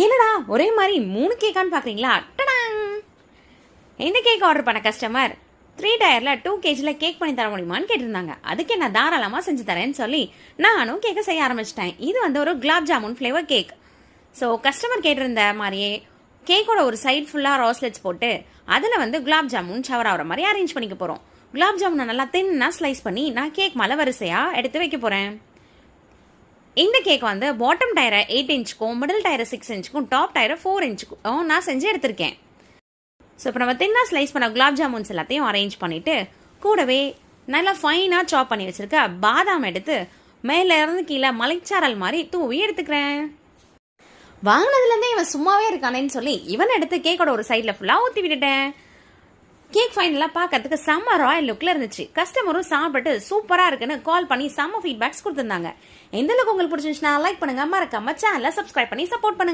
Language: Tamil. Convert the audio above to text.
என்னடா ஒரே மாதிரி 3 கேக்கான்னு பார்க்குறீங்களா? டடாங்! எந்த கேக் ஆர்டர் பண்ண கஸ்டமர் 3 டயரில் 2 kg கேக் பண்ணி தர முடியுமான்னு கேட்டிருந்தாங்க. அதுக்கு நான் தாராளமாக செஞ்சு தரேன்னு சொல்லி நானும் கேக்கை செய்ய ஆரம்பிச்சிட்டேன். இது ஒரு gulab jamun flavour cake. So customer கேட்டிருந்த மாதிரியே கேக்கோட ஒரு சைட் ஃபுல்லாக ரோஸ்லெட்ஸ் போட்டு அதில் குலாப் ஜாமுன் ஷவர் ஆகிற மாதிரி அரேஞ்ச் பண்ணிக்க போகிறோம். குலாப் ஜாமுனை நல்லா தின்னா ஸ்லைஸ் பண்ணி நான் கேக் மலை வரிசையாக எடுத்து வைக்க போகிறேன். இந்த கேக் பாட்டம் டயரை 8 இன்ச்சுக்கும் மிடில் டயரை 6 இன்ச்சுக்கும் டாப் டயரை 4 இன்ச்சுக்கும் நான் செஞ்சு எடுத்திருக்கேன். ஸோ இப்போ நம்ம தின்னா ஸ்லைஸ் பண்ண குலாப் ஜாமுன்ஸ் எல்லாத்தையும் அரேஞ்ச் பண்ணிவிட்டு கூடவே நல்லா ஃபைனாக சாப் பண்ணி வச்சுருக்க பாதாம் எடுத்து மேலே இருந்து கீழே மலைச்சாரல் மாதிரி தூவி எடுத்துக்கிறேன். வாங்கினதுலேருந்தே இவன் சும்மாவே இருக்கானேன்னு சொல்லி இவன் எடுத்து கேக்கோட ஒரு சைடில் ஃபுல்லாக ஊற்றி விட்டுட்டேன். கேக் ஃபைனலாக பார்க்கறதுக்கு செம்ம ராயல் லுக்கில் இருந்துச்சு. கஸ்டமரும் சாப்பிட்டு சூப்பராக இருக்குன்னு கால் பண்ணி செம்ம ஃபீட்பேக்ஸ் கொடுத்துருந்தாங்க. எந்த அளவுக்கு உங்களுக்கு பிடிச்சிருந்துச்சுன்னா லைக் பண்ணுங்கள், மறக்காம சேனலை சப்ஸ்கிரைப் பண்ணி சப்போர்ட் பண்ணுங்கள்.